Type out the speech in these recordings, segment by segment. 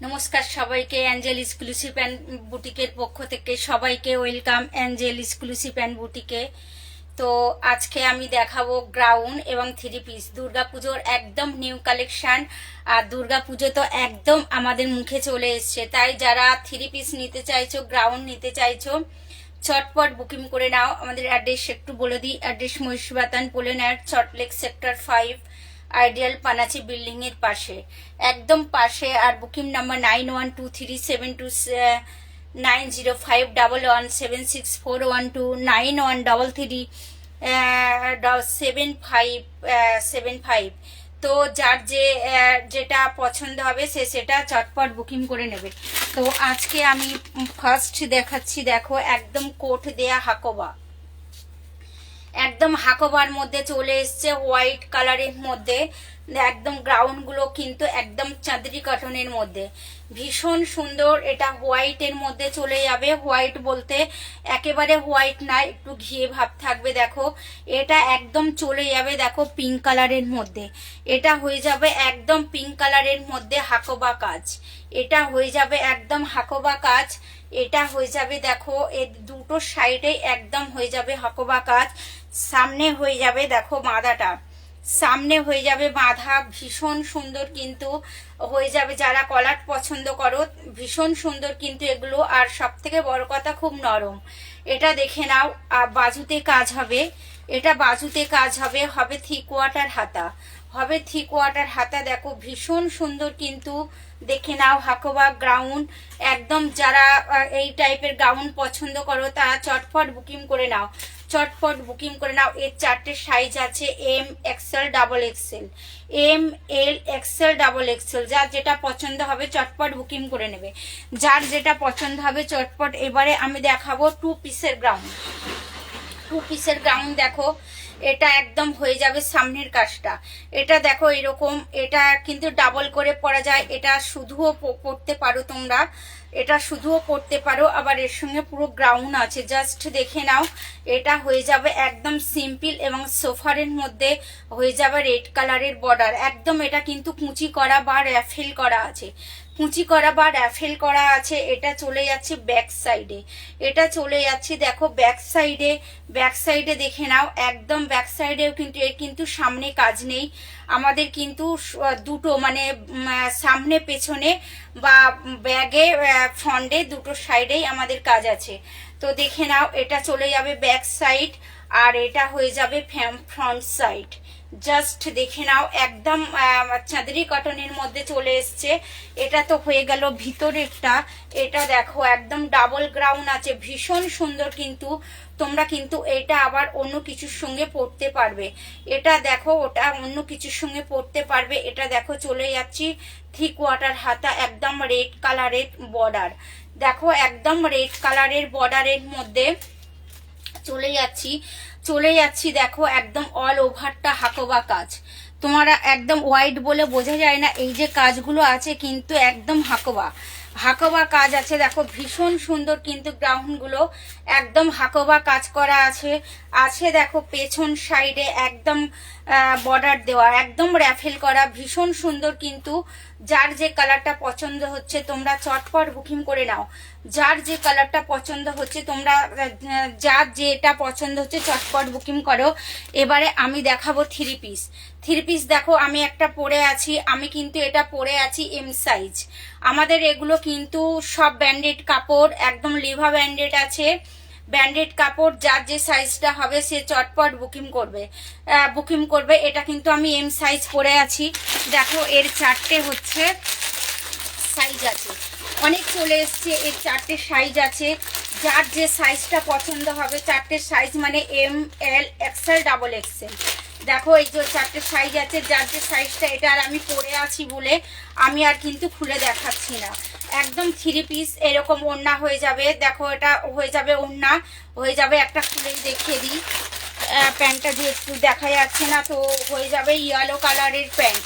নমস্কার সবাইকে, Angel exclusive and বুটিকের পক্ষ থেকে সবাইকে ওয়েলকাম অ্যাঞ্জেল এক্সক্লুসিভ অ্যান্ড বুটিকে। তো আজকে আমি দেখাবো গ্রাউন এবং থ্রি পিস দুর্গাপুজোর একদম নিউ কালেকশন। আর দুর্গাপুজো তো একদম আমাদের মুখে চলে এসছে, তাই যারা থ্রি পিস নিতে চাইছো, গ্রাউন নিতে চাইছো, চটপট বুকিং করে নাও। আমাদের অ্যাড্রেস একটু বলে দিই। অ্যাড্রেস মহিষবাতান পোলেন অ্যাট চটলেক সেক্টর 5, আইডিয়াল পানাচি বিল্ডিং এর পাশে, একদম পাশে। আর বুকিং নাম্বার 91237511764129137575। তো যার যেটা পছন্দ হবে সেটা চটপট বুকিং করে নেবে। তো আজকে আমি ফার্স্ট দেখাচ্ছি, দেখো একদম কোট দেয়া হাকোবা, একদম হাকোবার মধ্যে চলে এসছে, হোয়াইট কালারের মধ্যে। একদম গ্রাউন্ড গুলো কিন্তু একদম চাঁদরি কটনের মধ্যে, ভীষণ সুন্দর। এটা হোয়াইটের মধ্যে চলে যাবে। হোয়াইট বলতে একেবারে হোয়াইট না, একটু ঘিয়ে ভাব থাকবে। দেখো এটা একদম চলে যাবে, দেখো পিঙ্ক কালারের মধ্যে। এটা হয়ে যাবে একদম পিঙ্ক কালারের মধ্যে হাকোবা কাজ। এটা হয়ে যাবে একদম হাকোবা কাজ। এটা হয়ে যাবে, দেখো এর দুটো সাইডে একদম হয়ে যাবে হাকোবা কাজ। সামনে হয়ে যাবে, দেখো বাঁধাটা সামনে হয়ে যাবে বাঁধা, ভীষণ সুন্দর কিন্তু হয়ে যাবে। যারা কলার পছন্দ করো, ভীষণ সুন্দর কিন্তু এগুলো। আর সব থেকে বড় কথা, খুব নরম। এটা দেখে নাও। আর বাজুতে কাজ হবে, এটা বাজুতে কাজ হবে, হবে 3/4 হাতা, হবে 3/4 হাতা। দেখো ভীষণ সুন্দর কিন্তু, দেখে নাও। হাকোবা গ্রাউন একদম, যারা এই টাইপের গাউন পছন্দ করো তারা চটপট বুকিং করে নাও, চটপট বুকিং করে নাও। এর 4টে সাইজ আছে, M, XL, double XL. M, L, XL, double XL. যার যেটা পছন্দ হবে চটপট বুকিং করে নেবে, যার যেটা পছন্দ হবে চটপট। এবারে আমি দেখাবো 2 পিসের গ্রাউন। 2 পিসের গ্রাউন দেখো, এটা একদম হয়ে যাবে সামনের কাজটা। এটা দেখো এরকম, এটা কিন্তু ডাবল করে পরা যায়। এটা শুধুও পরতে পারো তোমরা, এটা শুধুও পরতে পারো। আবার এর সঙ্গে পুরো গ্রাউন আছে, জাস্ট দেখে নাও। এটা হয়ে যাবে একদম সিম্পল এবং সোফারের মধ্যে হয়ে যাবে রেড কালারের বর্ডার। একদম এটা কিন্তু কুচি করা বা র্যাফেল করা আছে, কুচি করা বা র্যাফেল করা আছে। এটা চলে যাচ্ছে ব্যাক সাইডে, এটা চলে যাচ্ছে দেখো ব্যাক সাইডে। ব্যাক সাইডে দেখে নাও, একদম ব্যাক সাইডেও কিন্তু এর কিন্তু সামনে কাজ নেই। আমাদের কিন্তু দুটো মানে সামনে পেছনে বা ব্যাগে ফ্রন্টে দুটো সাইডেই আমাদের কাজ আছে। তো দেখে নাও, এটা চলে যাবে ব্যাক সাইড আর এটা হয়ে যাবে ফ্রন্ট সাইড। জাস্ট দেখে নাও, একদম চাঁদরি কটনের মধ্যে চলে এসছে। এটা তো হয়ে গেল ভিতরেরটা। এটা দেখো একদম ডাবল গ্রাউন আছে, ভীষণ সুন্দর কিন্তু। তোমরা কিন্তু এটা আবার অন্য কিছুর সঙ্গে পরতে পারবে। এটা দেখো, ওটা অন্য কিছুর সঙ্গে পরতে পারবে। এটা দেখো চলে যাচ্ছি 3/4 হাতা, একদম রেড কালারের বর্ডার। দেখো একদম রেড কালারের বর্ডারের মধ্যে চলে যাচ্ছি দেখো একদম অল ওভারটা হাকোবা কাজ। তোমরা একদম হোয়াইট বলে বোঝা যায় না, এই যে কাজগুলো আছে কিন্তু একদম হাকোবা, হাকোবা কাজ আছে। দেখো ভীষণ সুন্দর কিন্তু গ্রাউন্ডগুলো একদম হাকোবা কাজ করা আছে। আছে দেখো পেছন সাইডে একদম বর্ডার দেওয়া, একদম র্যাফেল করা, ভীষণ সুন্দর কিন্তু। যার যে কালারটা পছন্দ হচ্ছে তোমরা চটপট বুকিং করে নাও। যার যে কালারটা পছন্দ হচ্ছে তোমরা, যার যেটা পছন্দ হচ্ছে চটপট বুকিং করো। এবারে আমি দেখাবো 3 পিস। 3 পিস দেখো, আমি একটা পরে আছি, আমি কিন্তু এটা পরে আছি এম সাইজ। আমাদের এগুলো কিন্তু সব ব্যান্ডেড কাপড়, একদম লিভা ব্যান্ডেড আছে, ব্যান্ডেড কাপড়। যার যে সাইজটা হবে সে চটপট বুকিং করবে। এটা কিন্তু আমি এম সাইজ পরে আছি। দেখো এর 4টে হচ্ছে সাইজ আছে, অনেক চলে এসছে। এর 4টে সাইজ আছে, যার যে সাইজটা পছন্দ হবে। 4টে সাইজ মানে M, L, XL, double Excel. দেখো এই যে 4টে সাইজ আছে, যার যে সাইজটা। এটা আর আমি পরে আছি বলে আমি আর কিন্তু খুলে দেখাচ্ছি না। একদম 3 পিস এরকম ওড়না হয়ে যাবে। দেখো এটা হয়ে যাবে ওড়না, হয়ে যাবে একটা খুলেই দেখিয়ে দিই। প্যান্টটা যে একটু দেখা যাচ্ছে না, তো হয়ে যাবে ইয়েলো কালারের প্যান্ট।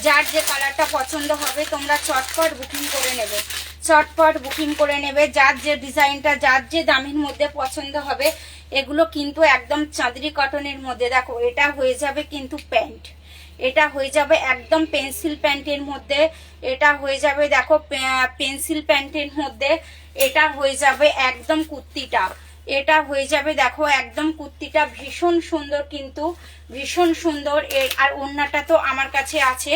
যার যে কালারটা পছন্দ হবে তোমরা চটপট বুকিং করে নেবে, চটপট বুকিং করে নেবে। যার যে ডিজাইনটা, যার যে দামের মধ্যে পছন্দ হবে। এগুলো কিন্তু একদম চাঁদরি কটনের মধ্যে। দেখো এটা হয়ে যাবে কিন্তু প্যান্ট, এটা হয়ে যাবে একদম পেন্সিল প্যান্টের মধ্যে, এটা হয়ে যাবে দেখো পেন্সিল প্যান্টের মধ্যে, এটা হয়ে যাবে একদম কুর্তিটা, এটা হয়ে যাবে দেখো একদম কুর্তিটা ভীষণ সুন্দর, কিন্তু ভীষণ সুন্দর। আর ওড়নাটা তো আমার কাছে আছে,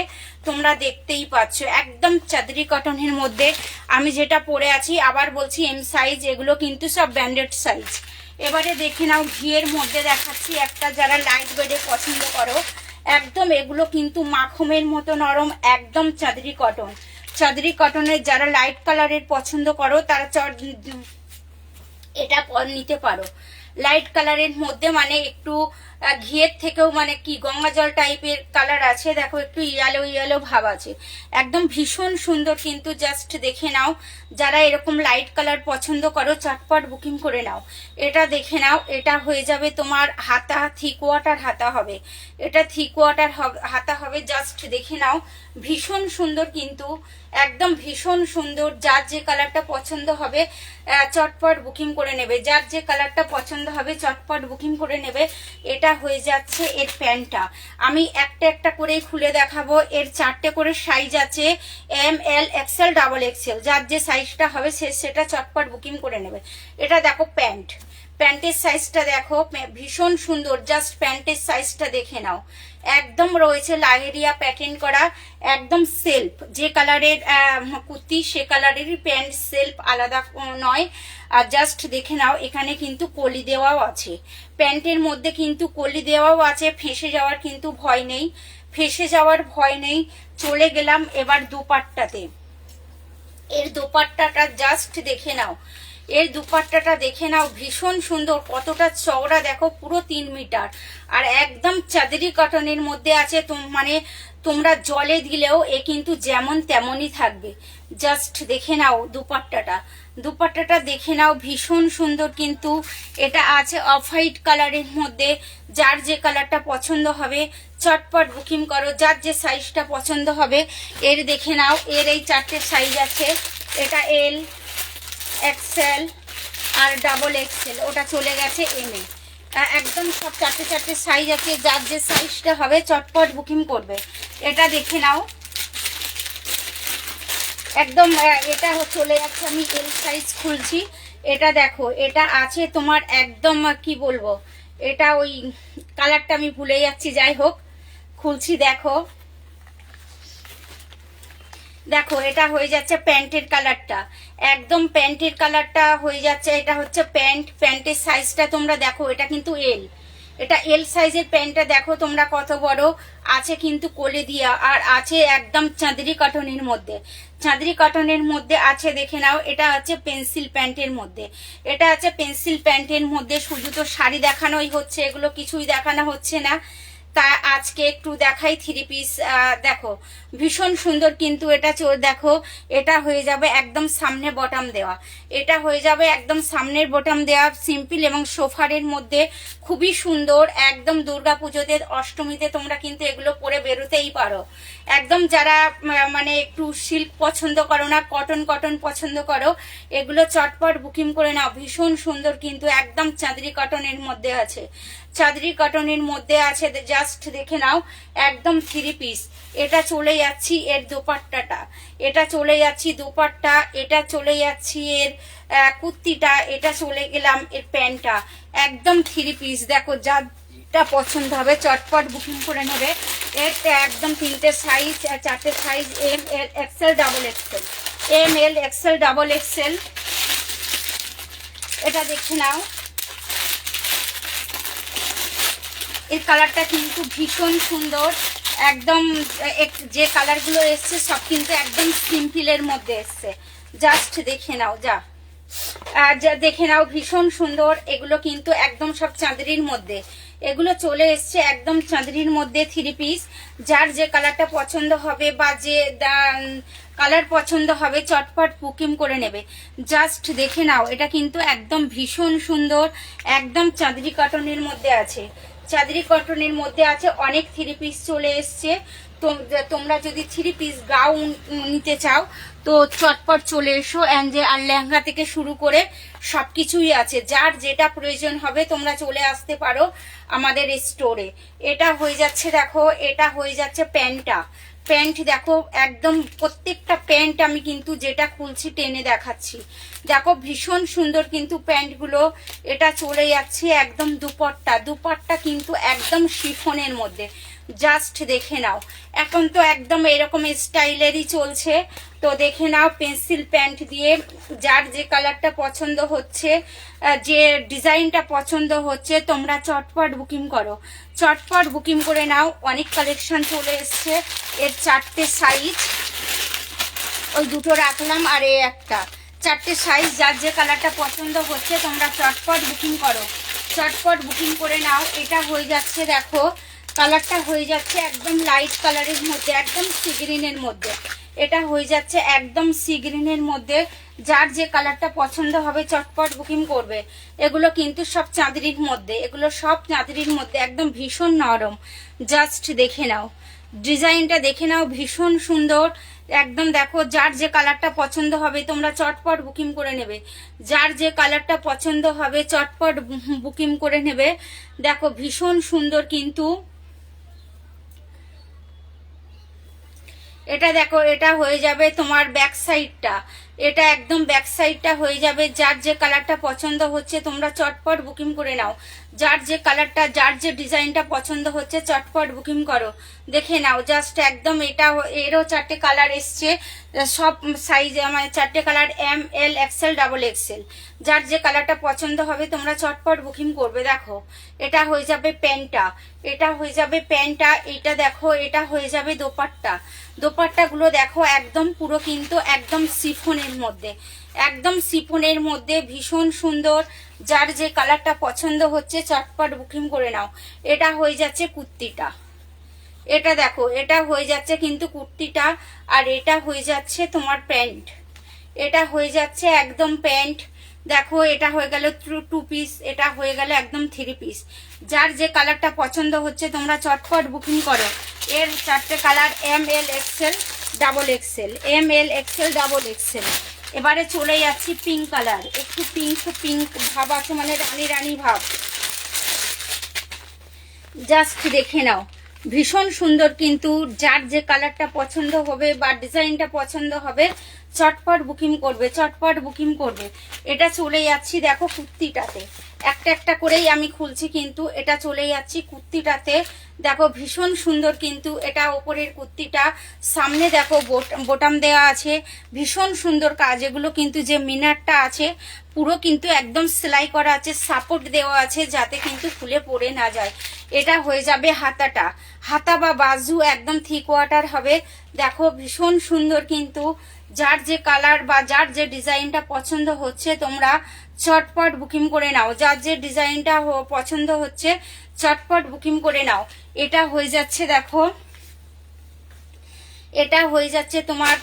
তোমরা দেখতেই পাচ্ছ, একদম চাদরি কটনের মধ্যে আমি যেটা পরে আছি। আবার বলছি এম সাইজ, এগুলো কিন্তু সব ব্র্যান্ডেড সাইজ। এবারে দেখে নাও ঘিয়ের মধ্যে দেখাচ্ছি একটা, যারা লাইট ওয়েটে পছন্দ করো, একদম এগুলো কিন্তু মাখমের মতো নরম, একদম চাদরি কটন। চাদরি কটনের যারা লাইট কালারের পছন্দ করো তারা এটা নিতে পারো। লাইট কালারের মধ্যে মানে একটু ঘিয়ের থেকেও মানে কি গঙ্গা জল টাইপের কালার আছে, দেখো একটু ইয়েলো ইয়েলো ভাব আছে, একদম ভীষণ সুন্দর। কিন্তু জাস্ট দেখে নাও, যারা এরকম লাইট কালার পছন্দ করো চটপট বুকিং করে নাও। এটা দেখে নাও, এটা হয়ে যাবে তোমার হাতা, থ্রি কোয়ার্টার হাতা হবে, এটা থ্রি কোয়ার্টার হাতা হবে। জাস্ট দেখে নাও, ভীষণ সুন্দর, কিন্তু একদম ভীষণ সুন্দর। যার যে কালারটা পছন্দ হবে চটপট বুকিং করে নেবে, যার যে কালারটা পছন্দ হবে চটপট বুকিং করে নেবে। এটা হয়ে যাচ্ছে এর প্যান্টটা, আমি একটা একটা করে খুলে দেখাবো। এর 4টে করে সাইজ আছে, M L XL double XL, যার যে সাইজটা হবে সেটা চটপট বুকিং করে নেবে। এটা দেখো প্যান্ট, প্যান্টের সাইজটা দেখো ভীষণ সুন্দর, জাস্ট প্যান্টের সাইজটা দেখে নাও, একদম রয়েছে লাহেরিয়া প্যাটার্ন করা, একদম সেলফ। যে কালারের কুর্তি সে কালারেরই প্যান্ট, সেলফ আলাদা নয়। আর জাস্ট দেখে নাও, এখানে কিন্তু কলি দেওয়াও আছে, প্যান্টের মধ্যে কিন্তু কলি দেওয়াও আছে, ফেঁসে যাওয়ার কিন্তু ভয় নেই, ফেঁসে যাওয়ার ভয় নেই। চলে গেলাম এবার দুপাট্টাতে। এর দুপাট্টাটা জাস্ট দেখে নাও, এর দুপাট্টাটা দেখে নাও, ভীষণ সুন্দর, কতটা চওড়া দেখো, পুরো 3 মিটার, আর একদম চাদরি কটনের মধ্যে আছে। মানে তোমরা জলে দিলেও এ কিন্তু যেমন তেমনই থাকবে। জাস্ট দেখে নাও দুপাট্টাটা, দুপাট্টাটা দেখে নাও, ভীষণ সুন্দর। কিন্তু এটা আছে অফ হোয়াইট কালারের মধ্যে, যার যে কালারটা পছন্দ হবে চটপট বুকিং করো, যার যে সাইজটা পছন্দ হবে। এর দেখে নাও, এর এই 4টে সাইজ আছে, এটা এল, এক্সেল আর ডাবল এক্সেল, ওটা চলে গেছে এম এ। একদম সব 4টে সাইজ আছে, যার যে সাইজটা হবে চটপট বুকিং করবে। এটা দেখে নাও, একদম এটা চলে যাচ্ছে, আমি এল সাইজ খুলছি। এটা দেখো, এটা আছে তোমার একদম কি বলবো, এটা ওই কালারটা আমি ভুলে যাচ্ছি, যাই হোক খুলছি। দেখো দেখো, এটা হয়ে যাচ্ছে প্যান্টের কালারটা, একদম প্যান্টের কালারটা হয়ে যাচ্ছে। এটা হচ্ছে প্যান্ট, প্যান্টের সাইজটা তোমরা দেখো, এটা কিন্তু এল, এটা এল সাইজের প্যান্টটা দেখো তোমরা কত বড় আছে, কিন্তু কোলে দিয়া, আর আছে একদম চাঁদরি কটনের মধ্যে, চাঁদরি কটনের মধ্যে আছে। দেখে নাও, এটা হচ্ছে পেন্সিল প্যান্টের মধ্যে, এটা আছে পেন্সিল প্যান্টের মধ্যে। শুধু তো শাড়ি দেখানোই হচ্ছে, এগুলো কিছুই দেখানো হচ্ছে না, তা আজকে একটু দেখাই 3 পিস। দেখো ভীষণ সুন্দর, কিন্তু এটা দেখো, এটা হয়ে যাবে একদম সামনে বটম দেওয়া, এটা হয়ে যাবে একদম সামনের বটম দেওয়া, সিম্পল এবং সোফারের মধ্যে খুবই সুন্দর। একদম দুর্গাপুজোতে, অষ্টমীতে তোমরা কিন্তু এগুলো পরে বেরোতেই পারো। একদম যারা মানে একটু সিল্ক পছন্দ করো না, কটন কটন পছন্দ করো, এগুলো চটপট বুকিং করে নাও। ভীষণ সুন্দর, কিন্তু একদম চাঁদরি কটনের মধ্যে আছে, চাঁদরি কটনের মধ্যে আছে। জাস্ট দেখে নাও, একদম 3 পিস। এটা চলে যাচ্ছি এর দোপাট্টাটা, এটা চলে যাচ্ছি দোপাট্টা, এটা চলে যাচ্ছি এর কুর্তিটা, এটা চলে গেলাম এর প্যান্টটা, একদম 3 পিস। দেখো যারটা পছন্দ হবে চটপট বুকিং করে নেবে। এর একদম 3টে সাইজ, 4টে size, M L XL double XL, M L XL double XL. এটা দেখে নাও, এর কালারটা কিন্তু ভীষণ সুন্দর, একদম যে কালারগুলো এসছে সব কিন্তু একদম সিম্পলের মধ্যে এসছে। জাস্ট দেখে নাও, দেখে নাও, ভীষণ সুন্দর। এগুলো কিন্তু একদম সব চাঁদরির মধ্যে, এগুলো চলে এসছে একদম চাঁদরির মধ্যে 3 পিস। যার যে কালারটা পছন্দ হবে বা যে কালার পছন্দ হবে চটপট বুকিং করে নেবে। জাস্ট দেখে নাও, এটা কিন্তু একদম ভীষণ সুন্দর, একদম চাঁদরি কটনের মধ্যে আছে, চাঁদরি কটনের মধ্যে আছে। অনেক 3 পিস চলে এসছে, তোমরা যদি 3 পিস গাউন নিতে চাও তো চটপট চলে এসো। আর লেহেঙ্গা থেকে শুরু করে সবকিছুই আছে, যার যেটা প্রয়োজন হবে তোমরা চলে আসতে পারো আমাদের স্টোরে। এটা হয়ে যাচ্ছে দেখো, এটা হয়ে যাচ্ছে প্যান্ট দেখো, একদম প্রত্যেকটা প্যান্ট আমি কিন্তু যেটা খুলছি টেনে দেখাচ্ছি। দেখো ভীষণ সুন্দর কিন্তু প্যান্টগুলো। এটা চলে যাচ্ছে একদম দুপাট্টা কিন্তু একদম শিফনের মধ্যে, জাস্ট দেখে নাও। এখন তো একদম এরকম স্টাইলেরই চলছে, তো দেখে নাও পেন্সিল প্যান্ট দিয়ে যার যে কালারটা পছন্দ হচ্ছে, যে ডিজাইনটা পছন্দ হচ্ছে, তোমরা চটপট বুকিং করো, চটপট বুকিং করে নাও। অনেক কালেকশন চলে এসছে। এর 4টে সাইজ, ওই দুটো রাখলাম আর এই একটা, 4টে সাইজ। যার যে কালারটা পছন্দ হচ্ছে তোমরা চটপট বুকিং করো, চটপট বুকিং করে নাও। এটা হয়ে যাচ্ছে দেখো, কালারটা হয়ে যাচ্ছে একদম লাইট কালারের মধ্যে, একদম সি গ্রিনের মধ্যে। এটা হয়ে যাচ্ছে একদম সি গ্রিনের মধ্যে। যার যে কালারটা পছন্দ হবে চটপট বুকিং করবে। এগুলো কিন্তু সব চাঁদরির মধ্যে, এগুলো সব চাঁদরির মধ্যে, একদম ভীষণ নরম। জাস্ট দেখে নাও, ডিজাইনটা দেখে নাও, ভীষণ সুন্দর একদম। দেখো যার যে কালারটা পছন্দ হবে তোমরা চটপট বুকিং করে নেবে, যার যে কালারটা পছন্দ হবে চটপট বুকিং করে নেবে। দেখো ভীষণ সুন্দর কিন্তু এটা। দেখো এটা হয়ে যাবে তোমার ব্যাক সাইডটা, এটা একদম ব্যাক সাইডটা হয়ে যাবে। যার যে কালারটা পছন্দ হচ্ছে তোমরা চটপট বুকিং করে নাও, যার যে কালারটা, যার যে ডিজাইনটা পছন্দ হচ্ছে চটপট বুকিং করো। দেখে নাও জাস্ট একদম। এটা এরও 4টে কালার এসছে, সব সাইজে মানে 4টে কালার, ML XL XXL। যার যে কালারটা পছন্দ হবে তোমরা চটপট বুকিং করবে। দেখো এটা হয়ে যাবে প্যান্টটা, এটা হয়ে যাবে প্যান্টটা। এটা দেখো এটা হয়ে যাবে দোপাট্টাগুলো দেখো একদম পুরো কিন্তু একদম শিফনের মধ্যে, একদম শিফনের মধ্যে, ভীষণ সুন্দর। যার যে কালারটা পছন্দ হচ্ছে চটপট বুকিং করে নাও। এটা হয়ে যাচ্ছে কুর্তিটা, এটা দেখো এটা হয়ে যাচ্ছে কিন্তু কুর্তিটা। আর এটা হয়ে যাচ্ছে তোমার প্যান্ট, এটা হয়ে যাচ্ছে একদম প্যান্ট। দেখো এটা হয়ে গেল 2 পিস, এটা হয়ে গেল একদম 3 পিস। যার যে কালারটা পছন্দ হচ্ছে তোমরা চটপট বুকিং করো। এর 4টে colour, ML XL XXL, ML XL XXL। এবারে চলে যাচ্ছি পিঙ্ক কালার, একটু পিঙ্ক ভাব আছে, মানে রানী ভাব। জাস্ট দেখে নাও, ভীষণ সুন্দর কিন্তু। যার যে কালারটা পছন্দ হবে বা ডিজাইনটা পছন্দ হবে চটপট বুকিং করবে, চটপট বুকিং করবে। এটা চলে যাচ্ছি দেখো কুর্তিটাতে, একটা করেই আমি খুলছি কিন্তু এটা চলে যাচ্ছি কুর্তিটাতে। দেখো ভীষণ সুন্দর কিন্তু এটা ওপরের কুর্তিটা। সামনে দেখো বোতাম দেওয়া আছে, ভীষণ সুন্দর কাজ। এগুলো কিন্তু যে মিনারটা আছে পুরো কিন্তু একদম সেলাই করা আছে, সাপোর্ট দেওয়া আছে যাতে কিন্তু খুলে পড়ে না যায়। এটা হয়ে যাবে হাতা বা বাজু একদম 3/4 হবে। দেখো ভীষণ সুন্দর কিন্তু। যার যে কালার বা যার যে ডিজাইনটা পছন্দ হচ্ছে তোমরা চটপট বুকিং করে নাও, যার যে ডিজাইনটা পছন্দ হচ্ছে চটপট বুকিং করে নাও। এটা হয়ে যাচ্ছে দেখো, এটা হয়ে যাচ্ছে তোমার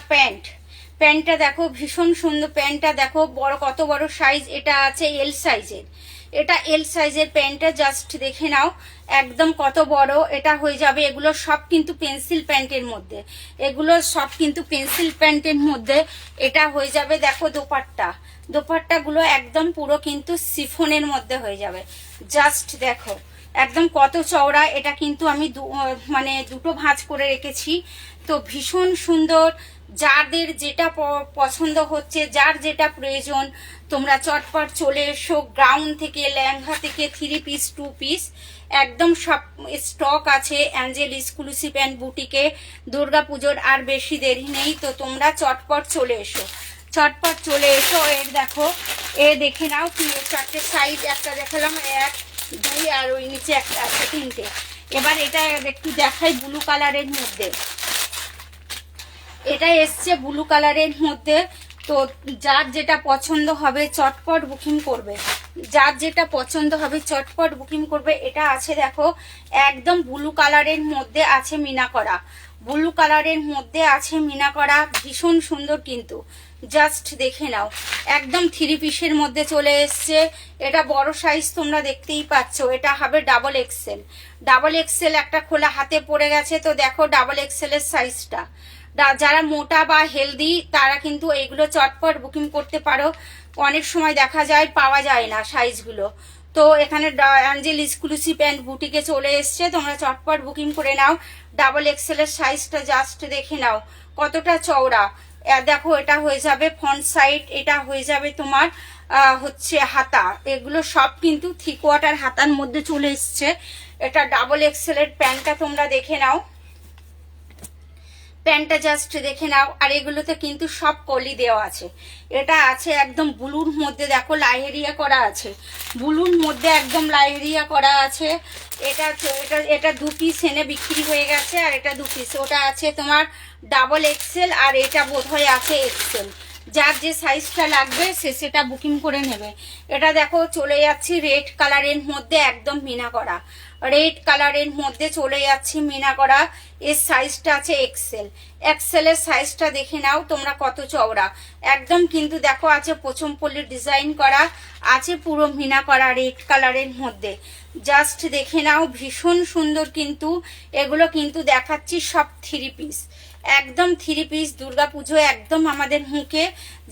প্যান্টটা দেখো ভীষণ সুন্দর। প্যান্টটা দেখো বড়, কত বড় সাইজ। এটা আছে L সাইজের, এটা L সাইজের প্যান্টটা। জাস্ট দেখে নাও একদম কত বড়। এটা হয়ে যাবে, এগুলো সব কিন্তু পেন্সিল প্যান্টের মধ্যে, এগুলো সব কিন্তু পেন্সিল প্যান্টের মধ্যে। এটা হয়ে যাবে দেখো দোপাট্টাগুলো একদম পুরো কিন্তু শিফনের মধ্যে হয়ে যাবে। জাস্ট দেখো একদম কত চওড়া। এটা কিন্তু আমি মানে দুটো ভাঁজ করে রেখেছি, তো ভীষণ সুন্দর। যাদের যেটা পছন্দ হচ্ছে, যার যেটা প্রয়োজন তোমরা চটপট চলে এসো। গাউন থেকে, লেহেঙ্গা থেকে, 3 পিস 2 পিস একদম সব স্টক আছে অ্যাঞ্জেল এক্সক্লুসিভ অ্যান্ড বুটিকে। দুর্গাপুজোর আর বেশি দেরি নেই, তো তোমরা চটপট চলে এসো, চটপট চলে এসো। এর দেখো দেখে নাও 4টে সাইজ, একটা দেখালাম 1 2 আর ওই নিচে একটা আছে 3টে। এবার এটা একটু দেখাই ব্লু কালারের মধ্যে। এটা এসছে ব্লু কালারের মধ্যে, তো যার যেটা পছন্দ হবে চটপট বুকিং করবে, যার যেটা পছন্দ হবে চটপট বুকিং করবে। এটা আছে দেখো একদম ব্লু কালারের মধ্যে আছে মিনা করা, ব্লু কালারের মধ্যে আছে মিনা করা, ভীষণ সুন্দর কিন্তু। জাস্ট দেখে নাও, একদম 3 পিসের মধ্যে চলে এসছে। এটা বড় সাইজ তোমরা দেখতেই পাচ্ছ, এটা হবে ডাবল এক্সেল। ডাবল এক্সেল একটা খোলা হাতে পড়ে গেছে, তো দেখো ডাবল এক্সেল এর সাইজটা। যারা মোটা বা হেলদি তারা কিন্তু এইগুলো চটপট বুকিং করতে পারো। অনেক সময় দেখা যায় পাওয়া যায় না সাইজগুলো। তো এখানে অ্যাঞ্জেল এক্সক্লুসিভ অ্যান্ড বুটিকে চলে এসছে, তোমরা চটপট বুকিং করে নাও। ডাবল এক্সেল এর সাইজটা জাস্ট দেখে নাও কতটা চওড়া। দেখো এটা হয়ে যাবে ফ্রন্ট সাইড, এটা হয়ে যাবে তোমার হচ্ছে হাতা। এগুলো সব কিন্তু 3/4 হাতার মধ্যে চলে এসছে। এটা ডাবল এক্সেল এর প্যান্টটা তোমরা দেখে নাও, প্যান্টটা জাস্ট দেখে নাও। আর এগুলোতে কিন্তু সব কলি দেওয়া আছে। এটা আছে একদম ব্লুর মধ্যে, দেখো লাইহেরিয়া করা আছে, ব্লুর মধ্যে একদম লাইহেরিয়া করা আছে। এটা এটা এটা 2 পিস এনে বিক্রি হয়ে গেছে, আর এটা 2 পিস। ওটা আছে তোমার ডাবল এক্সেল, আর এটা বোধহয় আছে এক্সেল। যার যে সাইজটা লাগবে সে সেটা বুকিং করে নেবে। এটা দেখো চলে যাচ্ছি রেড কালারের মধ্যে, একদম মিনা করা রেড কালারের মধ্যে চলে যাচ্ছি মিনা করা। এর সাইজটা আছে এক্সেল। এক্সেলের সাইজটা দেখে নাও তোমরা কত চওড়া। একদম কিন্তু দেখো আছে পচমপল্লির ডিজাইন করা আছে, পুরো মিনা করা রেড কালারের মধ্যে। জাস্ট দেখে নাও, ভীষণ সুন্দর কিন্তু এগুলো কিন্তু দেখাচ্ছি সব 3 পিস, একদম 3 পিস। দুর্গাপুজো একদম আমাদের মুখে,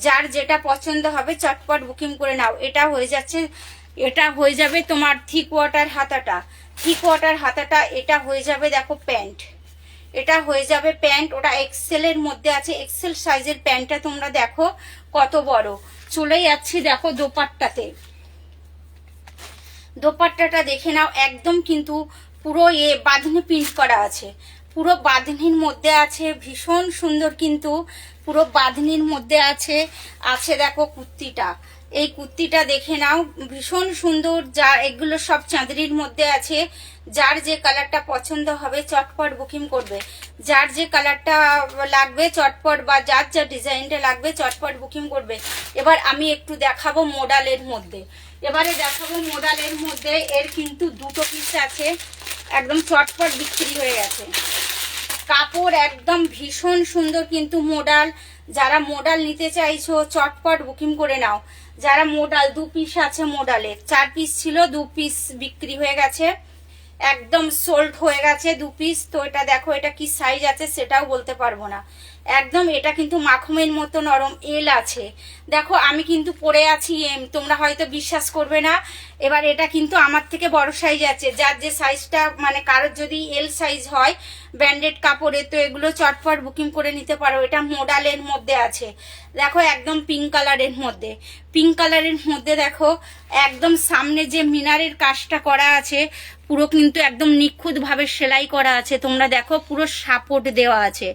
যার যেটা পছন্দ হবে চটপট বুকিং করে নাও। এটা হয়ে যাচ্ছে, এটা হয়ে যাবে তোমার 3/4 হাতাটা, 3/4 হাতাটা। এটা হয়ে যাবে দেখো প্যান্ট, এটা হয়ে যাবে প্যান্ট। ওটা এক্সেল এর মধ্যে আছে, এক্সেল সাইজের প্যান্টটা তোমরা দেখো কত বড়। চলে যাচ্ছি দেখো দোপাট্টাতে, দোপাট্টাটা দেখে নাও, একদম কিন্তু পুরো বাঁধনি প্রিন্ট করা আছে, পুরো বাঁধনির মধ্যে আছে, ভীষণ সুন্দর কিন্তু পুরো বাঁধনির মধ্যে আছে। আছে দেখো কুর্তিটা, এই কুর্তিটা দেখে নাও, ভীষণ সুন্দর। যা এগুলো সব চাঁদরির মধ্যে আছে। যার যে কালারটা পছন্দ হবে চটপট বুকিং করবে, যার যে কালারটা লাগবে চটপট, বা যার যা ডিজাইনটা লাগবে চটপট বুকিং করবে। এবার আমি একটু দেখাবো মোডালের মধ্যে, এবারে দেখাবো মোডালের মধ্যে। এর কিন্তু 2 পিস আছে, একদম চটপট বিক্রি হয়ে গেছে। কাপড় একদম ভীষণ সুন্দর কিন্তু মোডাল। যারা মোডাল নিতে চাইছো চটপট বুকিং করে নাও। যারা মোডাল 2 পিস আছে, মোডালের 4 পিস ছিল, 2 পিস বিক্রি হয়ে গেছে, একদম সোল্ড হয়ে গেছে 2 পিস। তো এটা দেখো এটা কি সাইজ আছে সেটাও বলতে পারবো না। একদম এটা কিন্তু মাখমের মতো নরম, এল আছে। দেখো আমি কিন্তু পরে আছি এম, তোমরা হয়তো বিশ্বাস করবে না। এবার এটা কিন্তু আমার থেকে বড় সাইজ আছে, যার যে সাইজটা মানে কারোর যদি এল সাইজ হয় ব্র্যান্ডেড কাপড়ে, তো এগুলো চটপট বুকিং করে নিতে পারো। এটা মোডালের মধ্যে আছে, দেখো একদম পিঙ্ক কালারের মধ্যে, পিঙ্ক কালারের মধ্যে দেখো একদম সামনে যে মিনারের কাজটা করা আছে পুরো কিন্তু একদম নিখুঁত ভাবে সেলাই করা আছে। তোমরা দেখো পুরো সাপোর্ট দেওয়া আছে,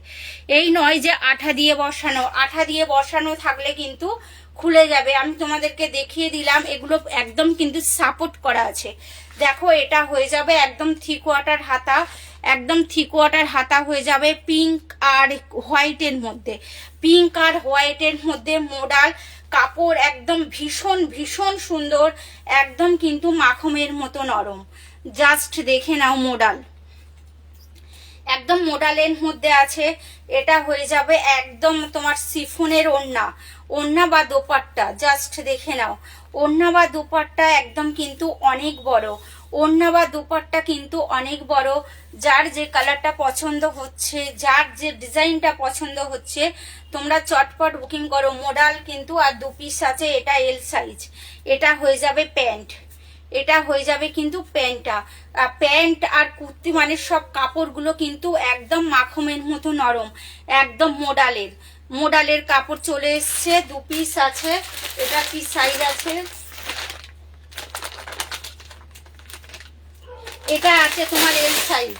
এই নয় যে আঠা দিয়ে বসানো। আঠা দিয়ে বসানো থাকলে কিন্তু খুলে যাবে। আমি তোমাদেরকে দেখিয়ে দিলাম, এগুলো একদম কিন্তু সাপোর্ট করা আছে। দেখো এটা হয়ে যাবে একদম 3/4 হাতা, একদম 3/4 হাতা হয়ে যাবে পিঙ্ক আর হোয়াইটের মধ্যে, পিঙ্ক আর হোয়াইটের মধ্যে মোডাল। কাপড় একদম ভীষণ ভীষণ সুন্দর, একদম কিন্তু মাখমের মতো নরম। জাস্ট দেখে নাও মোডাল, একদম মোডালের মধ্যে আছে। এটা হয়ে যাবে একদম তোমার সিফনের ওড়না, ওড়না বা দোপাট্টা। জাস্ট দেখে নাও, ওড়না বা দোপাট্টা একদম কিন্তু অনেক বড়, ওড়না বা দোপাট্টা কিন্তু অনেক বড়। যার যে কালারটা পছন্দ হচ্ছে, যার যে ডিজাইনটা পছন্দ হচ্ছে তোমরা চটপট বুকিং করো। মোডাল কিন্তু আর 2 পিস আছে, এটা এল সাইজ। এটা হয়ে যাবে প্যান্ট, এটা হয়ে যাবে কিন্তু প্যান্টটা। প্যান্ট আর কুর্তি মানে সব কাপড়গুলো কিন্তু একদম মাখমের মতো নরম, একদম মোডালের, মোডালের কাপড় চলে এসছে। 2 পিস আছে, এটা কি সাইজ আছে, এটা আছে তোমার এল সাইজ,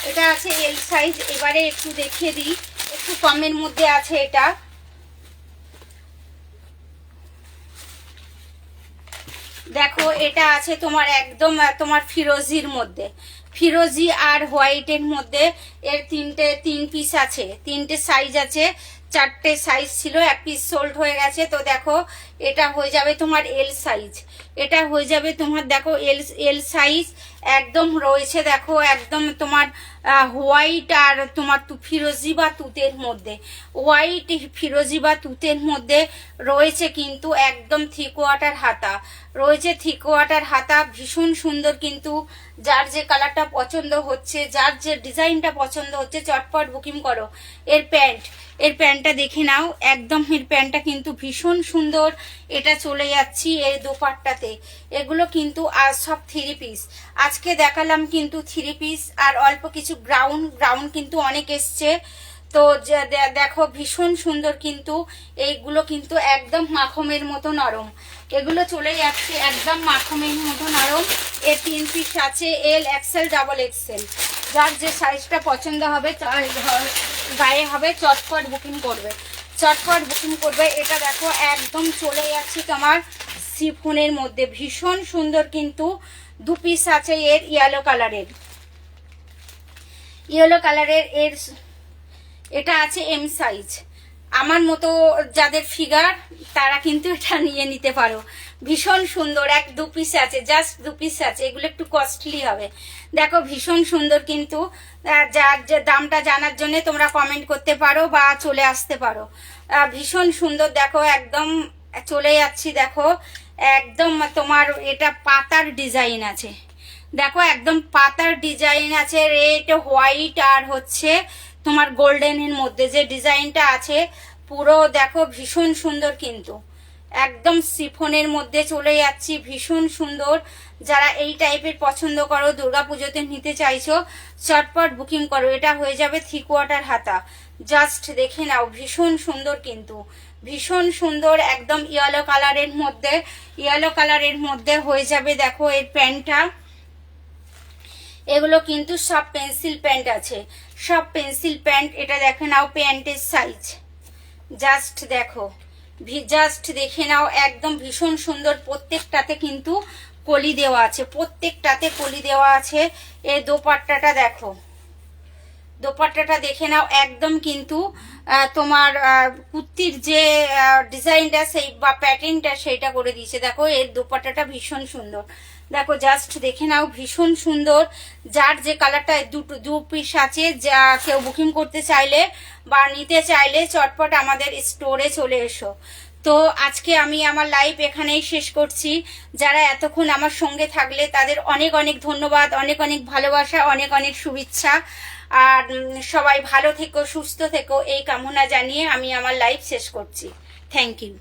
এটা আছে এল সাইজ। এবারে একটু দেখিয়ে দিই, একটু কমের মধ্যে আছে। এটা দেখো এটা আছে তোমার একদম তোমার ফিরোজির মধ্যে, ফিরোজি আর হোয়াইটের মধ্যে। এর 3 পিস আছে, 3টে সাইজ আছে, 4টে সাইজ ছিল, এক পিস সোল্ড হয়ে গেছে। তো দেখো এটা হয়ে যাবে তোমার এল সাইজ, এটা হয়ে যাবে তোমার দেখো এল সাইজ একদম রয়েছে। দেখো একদম তোমার হোয়াইট আর তোমার ফিরোজি বা তুতের মধ্যে, হোয়াইট ফিরোজি বা তুতের মধ্যে রয়েছে কিন্তু একদম 3 কোয়ার্টার হাতা রয়েছে, 3 কোয়ার্টার হাতা। ভীষণ সুন্দর কিন্তু, যার যে কালারটা পছন্দ হচ্ছে, যার যে ডিজাইনটা পছন্দ হচ্ছে চটপট বুকিং করো। এর প্যান্টটা দেখে নাও, একদম এর প্যান্টটা কিন্তু ভীষণ সুন্দর। এটা চলে যাচ্ছি এর দোপাট্টাতে। এগুলো কিন্তু আর সব 3 পিস আজকে দেখালাম, কিন্তু 3 পিস আর অল্প কিছু গ্রাউন্ড কিন্তু অনেক এসছে। তো দেখো ভীষণ সুন্দর কিন্তু, এইগুলো কিন্তু একদম মাখমের মতো নরম, এগুলো চলে যাচ্ছে একদম মাখমের মতো নরম। এর 3 পিস আছে, এল এক্সেল ডাবল এক্সেল। যার যে সাইজটা পছন্দ হবে গায়ে হবে চটপট বুকিং করবে, চটপট বুকিং করবে। এটা দেখো একদম চলে যাচ্ছে তোমার শিফনের মধ্যে, ভীষণ সুন্দর কিন্তু। 2 পিস আছে এর ইয়েলো কালারের, এর এটা আছে এম সাইজ। আমার মতো যাদের ফিগার তারা কিন্তু এটা নিয়ে নিতে পারো, ভীষণ সুন্দর। 2 পিস আছে, জাস্ট 2 পিস আছে, এগুলো একটু কস্টলি হবে। দেখো ভীষণ সুন্দর কিন্তু, যার যে দামটা জানার জন্য তোমরা কমেন্ট করতে পারো বা চলে আসতে পারো। ভীষণ সুন্দর, দেখো একদম চলে যাচ্ছি। দেখো একদম তোমার এটা পাতার ডিজাইন আছে, দেখো একদম পাতার ডিজাইন আছে, রেড হোয়াইট আর হচ্ছে তোমার গোল্ডেনের মধ্যে যে ডিজাইনটা আছে পুরো দেখো ভীষণ সুন্দর কিন্তু, একদম শিফনের মধ্যে চলে যাচ্ছি, ভীষণ সুন্দর। যারা এই টাইপের পছন্দ করো, দুর্গাপুজোতে নিতে চাইছো, চটপট বুকিং করো। এটা হয়ে যাবে 3 কোয়ার্টার হাতা, জাস্ট দেখে নাও, ভীষণ সুন্দর কিন্তু, ভীষণ সুন্দর। একদম ইয়েলো কালারের মধ্যে হয়ে যাবে। দেখো এর প্যান্টটা, এগুলো কিন্তু সব পেন্সিল প্যান্ট আছে, সব পেন্সিল প্যান্ট। এটা দেখে নাও প্যান্টের সাইজ, জাস্ট দেখো, জাস্ট দেখে নাও, একদম ভীষণ সুন্দর। প্রত্যেকটাতে কিন্তু কলি দেওয়া আছে, প্রত্যেকটাতে কলি দেওয়া আছে। এই দোপাট্টাটা দেখো, দোপাট্টাটা দেখে নাও, একদম কিন্তু তোমার কুর্তির যে ডিজাইনটা সেই বা প্যাটার্নটা সেইটা করে দিয়েছে। দেখো এর দোপাট্টাটা ভীষণ সুন্দর, দেখো জাস্ট দেখে নাও, ভীষণ সুন্দর। যার যে কালারটা 2 পিস আছে, যা কেউ বুকিং করতে চাইলে বা নিতে চাইলে চটপট আমাদের স্টোরে চলে এসো। তো আজকে আমি আমার লাইভ এখানেই শেষ করছি। যারা এতক্ষণ আমার সঙ্গে থাকলে তাদের অনেক অনেক ধন্যবাদ, অনেক অনেক ভালোবাসা, অনেক অনেক শুভেচ্ছা। আর সবাই ভালো থেকো, সুস্থ থেকো, এই কামনা জানিয়ে আমি আমার লাইভ শেষ করছি। Thank you.